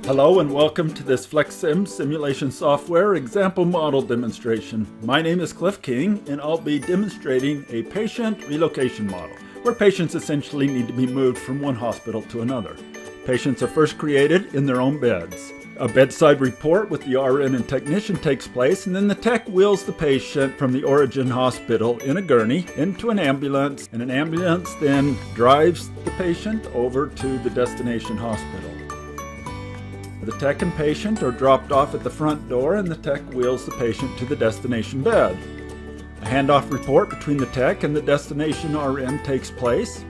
Hello and welcome to this FlexSim simulation software example model demonstration. My name is Cliff King and I'll be demonstrating a patient relocation model where patients essentially need to be moved from one hospital to another. Patients are first created in their own beds. A bedside report with the RN and technician takes place, and then the tech wheels the patient from the origin hospital in a gurney into an ambulance, and an ambulance then drives the patient over to the destination hospital. The tech and patient are dropped off at the front door, and the tech wheels the patient to the destination bed. A handoff report between the tech and the destination RN takes place.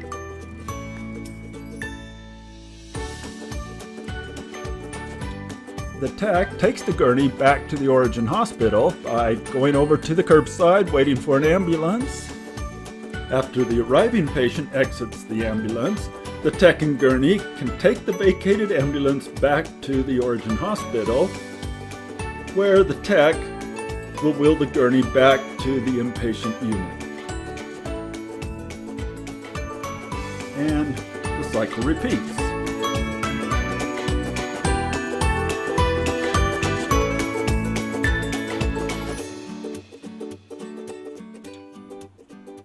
The tech takes the gurney back to the origin hospital by going over to the curbside, waiting for an ambulance. After the arriving patient exits the ambulance, the tech and gurney can take the vacated ambulance back to the origin hospital, where the tech will wheel the gurney back to the inpatient unit. And the cycle repeats.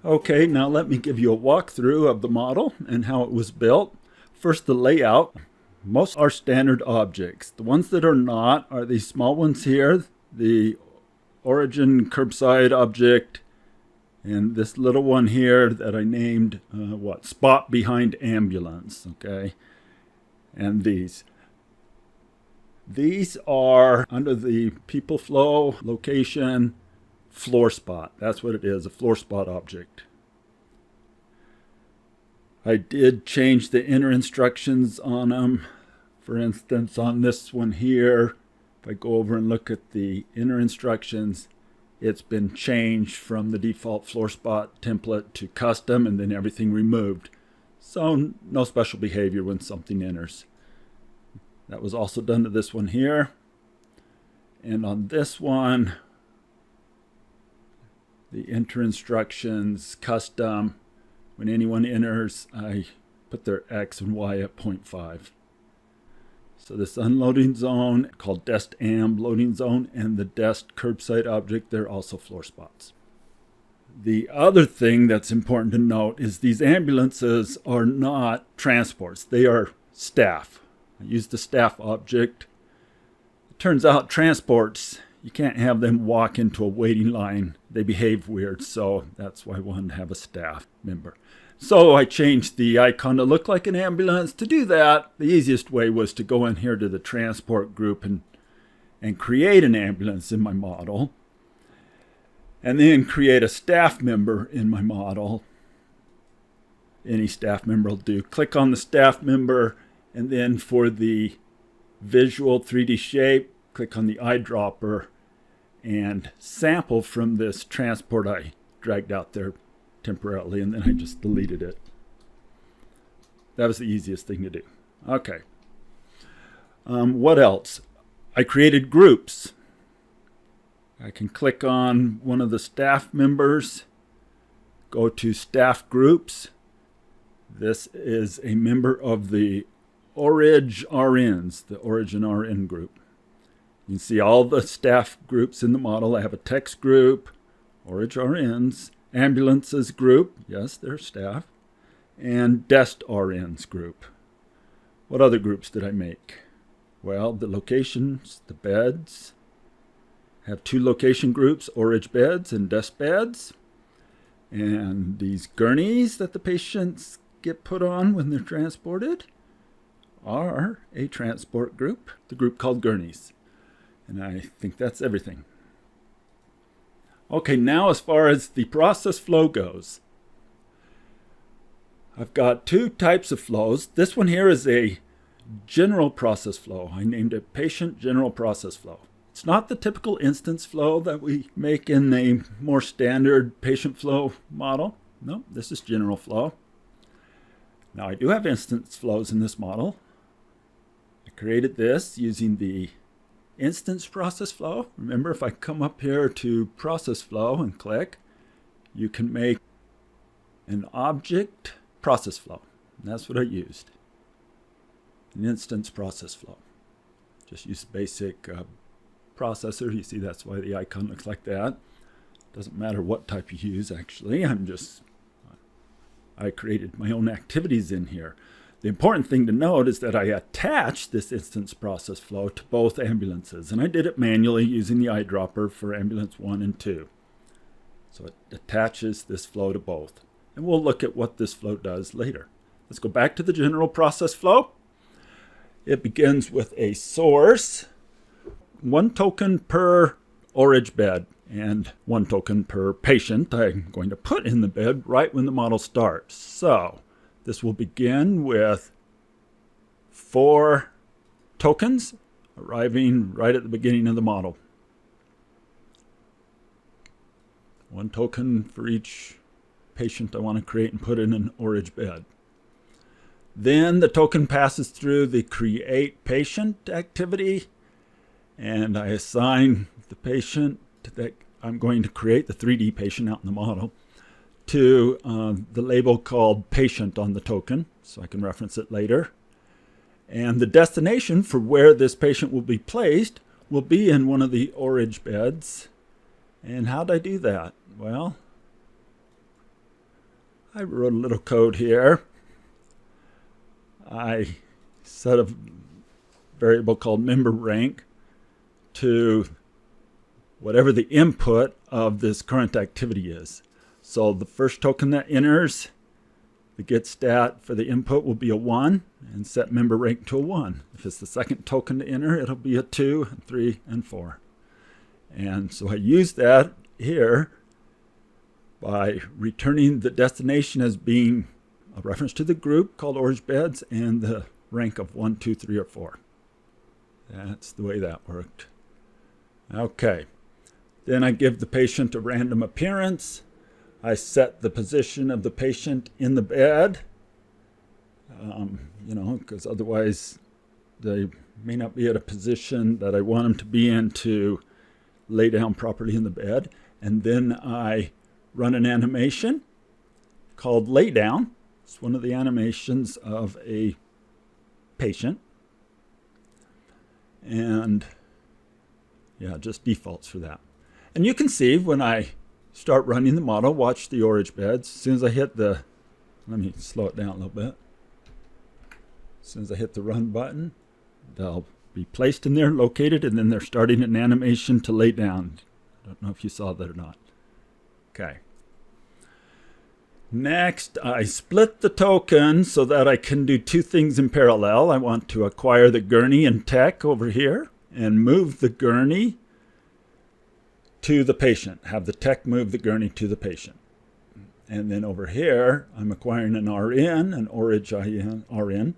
Okay, now let me give you a walkthrough of the model and how it was built. First, the layout. Most are standard objects. The ones that are not are these small ones here, the origin curbside object, and this little one here that I named, spot behind ambulance, okay? And these. These are under the people flow, location, floor spot. That's what it is, a floor spot object. I did change the inner instructions on them. For instance, on this one here, if I go over and look at the inner instructions, it's been changed from the default floor spot template to custom and then everything removed. So no special behavior when something enters. That was also done to this one here. And on this one, the enter instructions, custom, when anyone enters, I put their X and Y at 0.5. So this unloading zone, called dest amb loading zone, and the dest curbside object, they're also floor spots. The other thing that's important to note is these ambulances are not transports, they are staff. I used the staff object. It turns out transports, you can't have them walk into a waiting line. They behave weird, so that's why I wanted to have a staff member. So I changed the icon to look like an ambulance. To do that, the easiest way was to go in here to the transport group and create an ambulance in my model. And then create a staff member in my model. Any staff member will do. Click on the staff member, and then for the visual 3D shape, click on the eyedropper and sample from this transport I dragged out there temporarily, and then I just deleted it. That was the easiest thing to do. Okay. What else? I created groups. I can click on one of the staff members, go to staff groups. This is a member of the Origin RNs, the Origin RN group. You can see all the staff groups in the model. I have a text group, Origin RNs, ambulances group, yes, they're staff, and dest RNs group. What other groups did I make? Well, the locations, the beds. I have two location groups, Origin beds and dest beds. And these gurneys that the patients get put on when they're transported are a transport group, the group called gurneys. And I think that's everything. Okay, now as far as the process flow goes, I've got two types of flows. This one here is a general process flow. I named it patient general process flow. It's not the typical instance flow that we make in a more standard patient flow model. No, this is general flow. Now I do have instance flows in this model. I created this using the instance process flow. Remember, if I come up here to process flow and click, you can make an object process flow. And that's what I used, an instance process flow. Just use basic processor. You see that's why the icon looks like that. Doesn't matter what type you use, actually. I created my own activities in here. The important thing to note is that I attached this instance process flow to both ambulances, and I did it manually using the eyedropper for ambulance 1 and 2. So it attaches this flow to both. And we'll look at what this flow does later. Let's go back to the general process flow. It begins with a source, 1 token per orage bed, and 1 token per patient I'm going to put in the bed right when the model starts. So this will begin with 4 tokens arriving right at the beginning of the model. 1 token for each patient I want to create and put in an orage bed. Then the token passes through the create patient activity, and I assign the patient that I'm going to create, the 3D patient out in the model, to the label called patient on the token, so I can reference it later. And the destination for where this patient will be placed will be in one of the orage beds. And how'd I do that? Well, I wrote a little code here. I set a variable called member rank to whatever the input of this current activity is. So the first token that enters, the get stat for the input will be a 1 and set member rank to a 1. If it's the second token to enter, it'll be a 2, 3, and 4. And so I use that here by returning the destination as being a reference to the group called orage beds and the rank of 1, 2, 3, or 4. That's the way that worked. Okay. Then I give the patient a random appearance. I set the position of the patient in the bed, because otherwise they may not be at a position that I want them to be in to lay down properly in the bed. And then I run an animation called lay down. It's one of the animations of a patient. And yeah, just defaults for that. And you can see when I start running the model, watch the orage beds. As soon as I hit the, let me slow it down a little bit. As soon as I hit the run button, they'll be placed in there, located, and then they're starting an animation to lay down. I don't know if you saw that or not. Okay. Next, I split the token so that I can do 2 things in parallel. I want to acquire the gurney and tech over here and move the gurney to the patient. Have the tech move the gurney to the patient. And then over here, I'm acquiring an RN, an orage RN,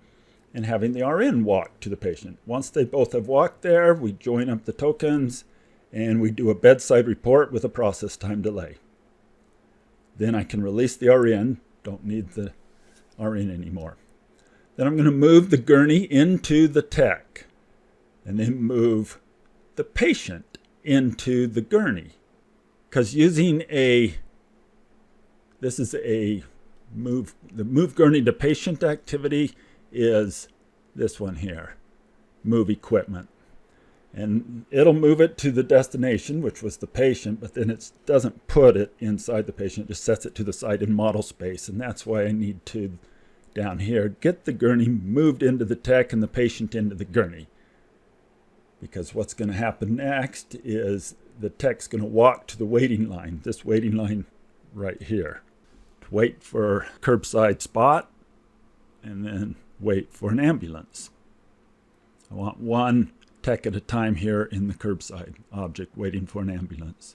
and having the RN walk to the patient. Once they both have walked there, we join up the tokens and we do a bedside report with a process time delay. Then I can release the RN, don't need the RN anymore. Then I'm going to move the gurney into the tech and then move the patient into the gurney. Because using this is a the move gurney to patient activity is this one here, move equipment. And it'll move it to the destination, which was the patient, but then it doesn't put it inside the patient, it just sets it to the side in model space. And that's why I need to, down here, get the gurney moved into the tech and the patient into the gurney. Because what's going to happen next is the tech's going to walk to the waiting line, this waiting line right here, to wait for a curbside spot and then wait for an ambulance. I want 1 tech at a time here in the curbside object waiting for an ambulance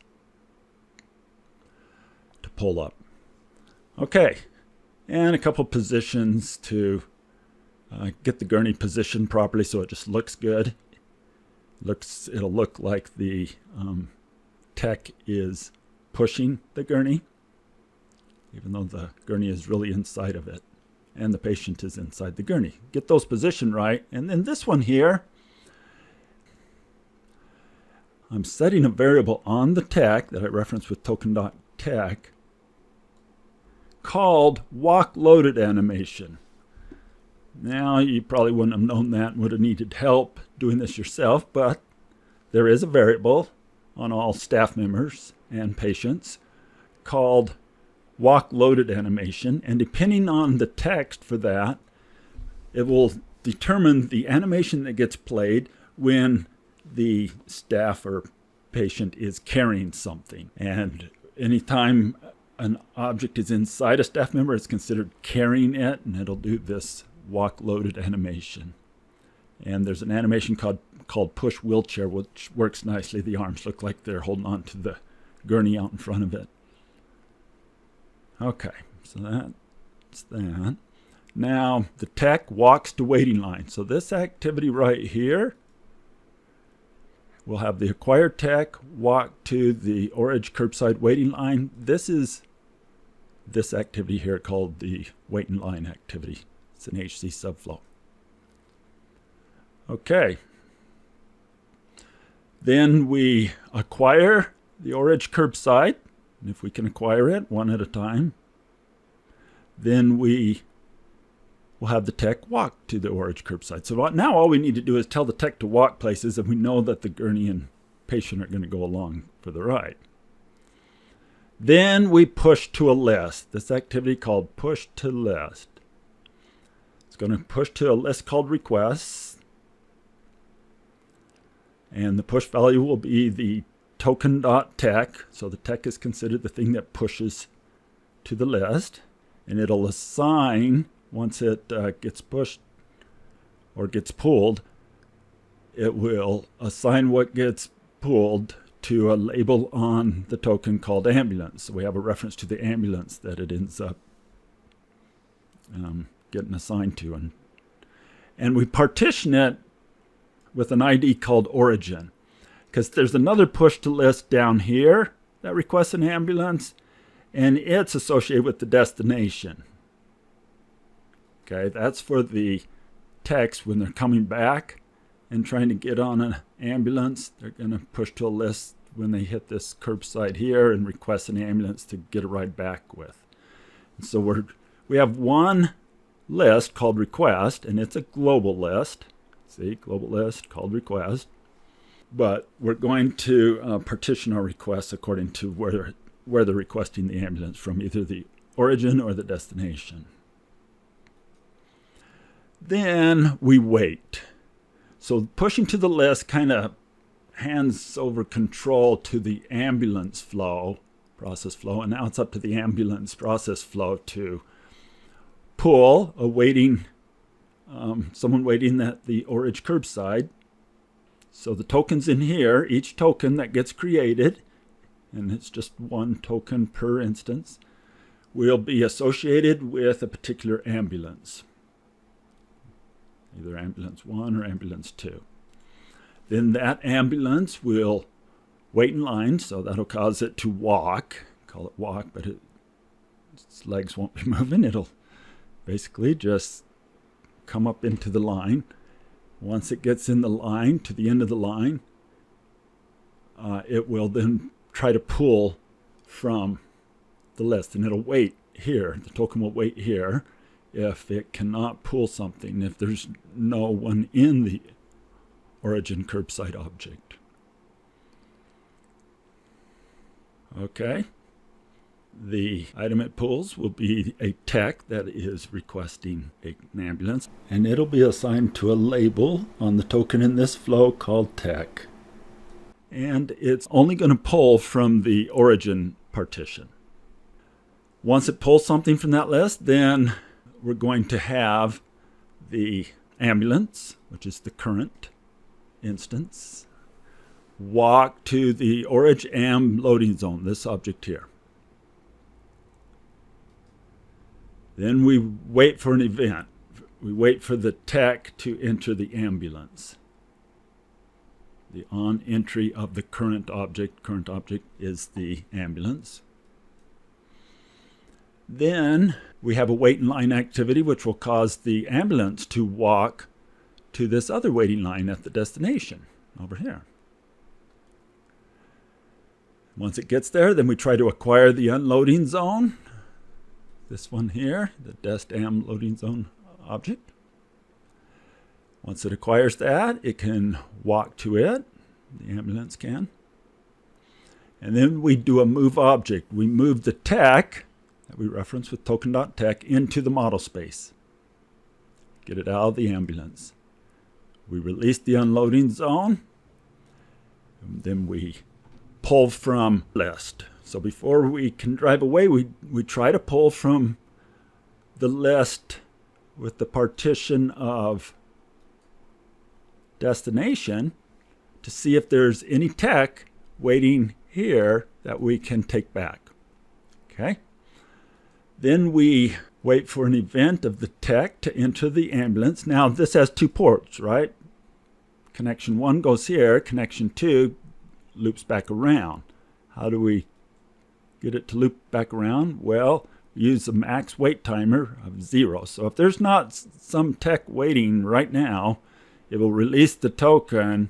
to pull up. Okay, and a couple positions to get the gurney positioned properly so it just looks good. It'll look like the tech is pushing the gurney, even though the gurney is really inside of it and the patient is inside the gurney. Get those positioned right. And then this one here, I'm setting a variable on the tech that I referenced with token.tech called walk loaded animation. Now, you probably wouldn't have known that and would have needed help doing this yourself, but there is a variable on all staff members and patients called walk loaded animation, and depending on the text for that, it will determine the animation that gets played when the staff or patient is carrying something. And anytime an object is inside a staff member, it's considered carrying it, and it'll do this walk loaded animation. And there's an animation called push wheelchair, which works nicely. The arms look like they're holding on to the gurney out in front of it. Okay, so that's that. Now the tech walks to waiting line. So this activity right here, we'll have the acquired tech walk to the Orage curbside waiting line. This is this activity here called the waiting line activity. It's an HC subflow. Okay. Then we acquire the Orage curbside, and if we can acquire it one at a time, then we will have the tech walk to the Orage curbside. So now all we need to do is tell the tech to walk places, and we know that the gurney and patient are going to go along for the ride. Then we push to a list. This activity called push to list. It's going to push to a list called requests. And the push value will be the token.tech. So the tech is considered the thing that pushes to the list. And it'll assign, once it gets pushed or gets pulled, it will assign what gets pulled to a label on the token called ambulance. So we have a reference to the ambulance that it ends up getting assigned to. And we partition it with an ID called origin, because there's another push to list down here that requests an ambulance, and it's associated with the destination. Okay, that's for the techs when they're coming back and trying to get on an ambulance. They're going to push to a list when they hit this curbside here and request an ambulance to get a ride back with. And so we have one list called request, and it's a global list. See, global list called request. But we're going to partition our requests according to where they're requesting the ambulance from, either the origin or the destination. Then we wait. So pushing to the list kind of hands over control to the ambulance flow, process flow, and now it's up to the ambulance process flow to pull someone waiting at the Orage curbside. So the tokens in here, each token that gets created, and it's just one token per instance, will be associated with a particular ambulance, either ambulance 1 or ambulance 2. Then that ambulance will wait in line, so that'll cause it to walk. Call it walk, but its legs won't be moving. It'll basically just come up into the line. Once it gets in the line, to the end of the line, it will then try to pull from the list, and it'll wait here. The token will wait here if it cannot pull something, if there's no one in the origin curbside object. Okay. The item it pulls will be a tech that is requesting an ambulance, and it'll be assigned to a label on the token in this flow called tech. And it's only going to pull from the origin partition. Once it pulls something from that list, then we're going to have the ambulance, which is the current instance, walk to the Orage Am loading zone, this object here. Then we wait for an event. We wait for the tech to enter the ambulance. The on entry of the current object is the ambulance. Then we have a wait in line activity, which will cause the ambulance to walk to this other waiting line at the destination over here. Once it gets there, then we try to acquire the unloading zone. This one here, the dest am loading zone object. Once it acquires that, it can walk to it. The ambulance can. And then we do a move object. We move the tech that we reference with token.tech into the model space. Get it out of the ambulance. We release the unloading zone. And then we pull from list. So before we can drive away, we try to pull from the list with the partition of destination to see if there's any tech waiting here that we can take back. Okay? Then we wait for an event of the tech to enter the ambulance. Now this has 2 ports, right? Connection 1 goes here, connection 2 loops back around. How do we get it to loop back around? Well, we use a max wait timer of 0. So if there's not some tech waiting right now, it will release the token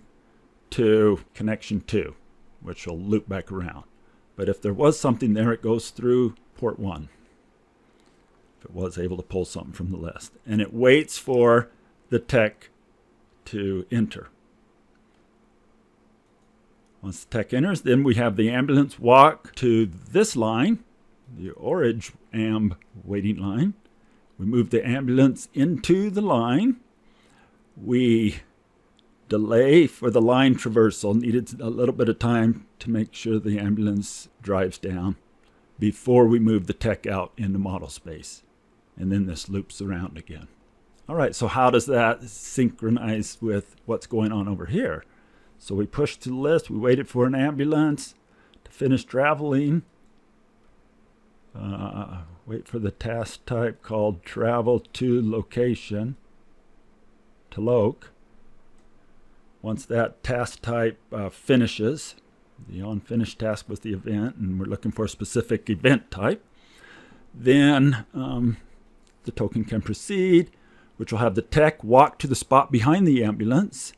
to connection 2, which will loop back around. But if there was something there, it goes through port 1. If it was able to pull something from the list. And it waits for the tech to enter. Once the tech enters, then we have the ambulance walk to this line, the orange amb waiting line. We move the ambulance into the line. We delay for the line traversal. Needed a little bit of time to make sure the ambulance drives down before we move the tech out into model space. And then this loops around again. All right, so how does that synchronize with what's going on over here? So we pushed to the list. We waited for an ambulance to finish traveling. Wait for the task type called travel to location, to loc. Once that task type finishes, the onFinish task was the event, and we're looking for a specific event type, then the token can proceed, which will have the tech walk to the spot behind the ambulance.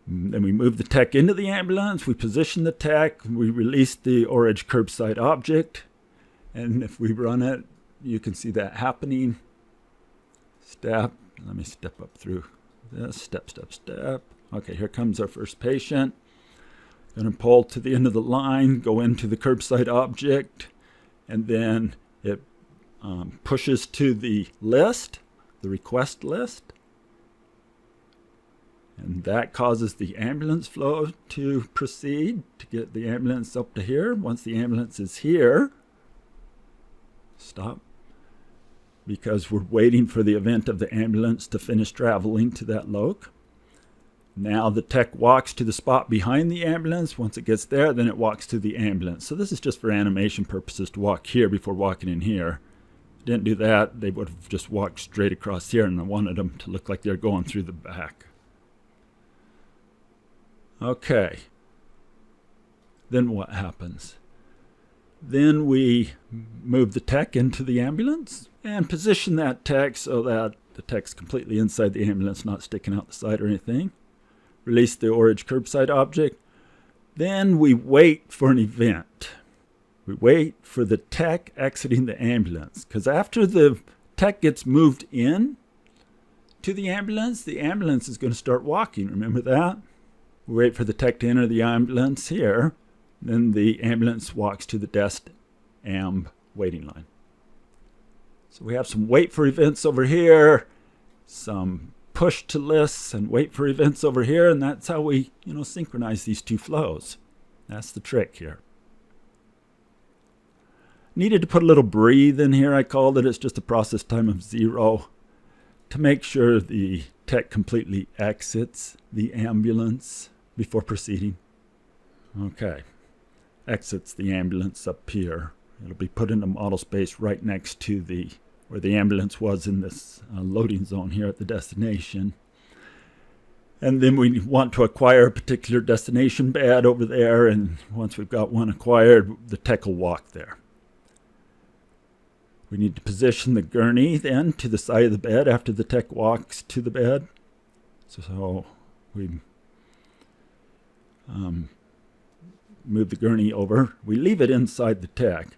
Then we move the tech into the ambulance, we position the tech, we release the orange curbside object, and if we run it, you can see that happening. Let me step up through this, step. Okay, here comes our first patient. Going to pull to the end of the line, go into the curbside object, and then it pushes to the list, the request list. And that causes the ambulance flow to proceed to get the ambulance up to here. Once the ambulance is here, stop, because we're waiting for the event of the ambulance to finish traveling to that loc. Now the tech walks to the spot behind the ambulance. Once it gets there, then it walks to the ambulance. So this is just for animation purposes to walk here before walking in here. Didn't do that, they would have just walked straight across here, and I wanted them to look like they're going through the back. Okay, then what happens? Then we move the tech into the ambulance and position that tech so that the tech's completely inside the ambulance, not sticking out the side or anything. Release the orange curbside object. Then we wait for an event. We wait for the tech exiting the ambulance, because after the tech gets moved in to the ambulance is going to start walking. Remember that? We wait for the tech to enter the ambulance here. Then the ambulance walks to the desk amb waiting line. So we have some wait for events over here, some push to lists and wait for events over here, and that's how we, synchronize these 2 flows. That's the trick here. Needed to put a little breathe in here. I called it. It's just a process time of 0 to make sure the tech completely exits the ambulance before proceeding. Okay, exits the ambulance up here. It'll be put into model space right next to where the ambulance was in this loading zone here at the destination. And then we want to acquire a particular destination bed over there, and once we've got one acquired, the tech will walk there. We need to position the gurney then to the side of the bed after the tech walks to the bed. So we move the gurney over. We leave it inside the tech,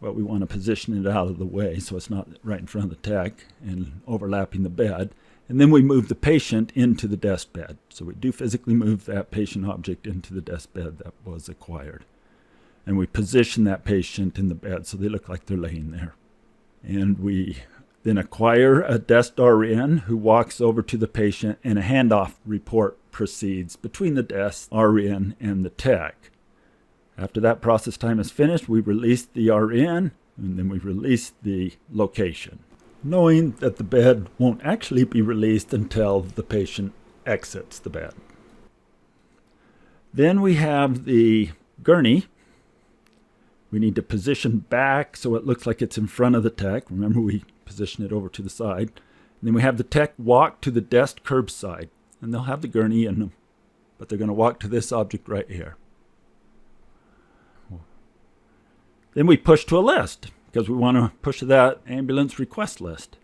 but we want to position it out of the way so it's not right in front of the tech and overlapping the bed. And then we move the patient into the desk bed. So we do physically move that patient object into the desk bed that was acquired. And we position that patient in the bed so they look like they're laying there. And we then acquire a desk RN who walks over to the patient, and a handoff report proceeds between the desk RN and the tech. After that process time is finished, we release the RN, and then we release the location, knowing that the bed won't actually be released until the patient exits the bed. Then we have the gurney. We need to position back so it looks like it's in front of the tech. Remember, we position it over to the side. And then we have the tech walk to the desk curbside, and they'll have the gurney in them, but they're going to walk to this object right here. Then we push to a list, because we want to push to that ambulance request list.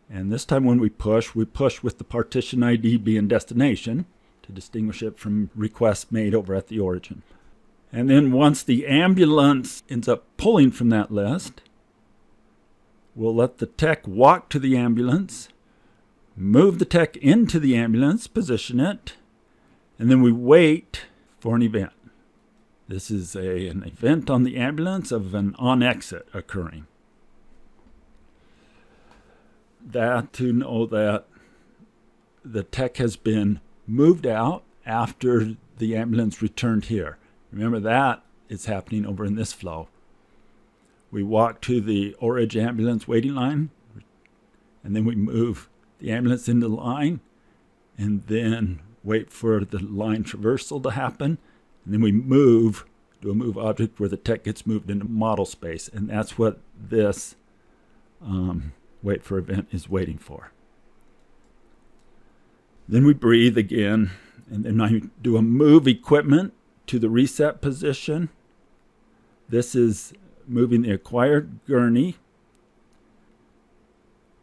And this time when we push with the partition ID being destination to distinguish it from requests made over at the origin. And then once the ambulance ends up pulling from that list, we'll let the tech walk to the ambulance, move the tech into the ambulance, position it, and then we wait for an event. This is an event on the ambulance of an on-exit occurring. That to know that the tech has been moved out after the ambulance returned here. Remember, that is happening over in this flow. We walk to the origin ambulance waiting line, and then we move the ambulance into the line, and then wait for the line traversal to happen, and then we do a move object where the tech gets moved into model space, and that's what this wait for event is waiting for. Then we breathe again, and then I do a move equipment to the reset position. This is moving the acquired gurney.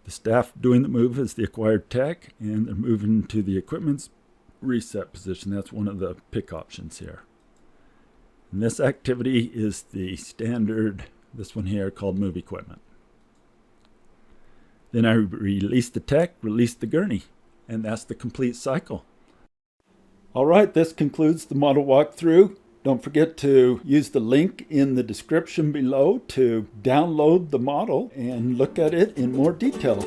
The staff doing the move is the acquired tech, and they're moving to the equipment's reset position. That's one of the pick options here. And this activity is the standard, this one here, called move equipment. Then I release the tech, release the gurney, and that's the complete cycle. All right, this concludes the model walkthrough. Don't forget to use the link in the description below to download the model and look at it in more detail.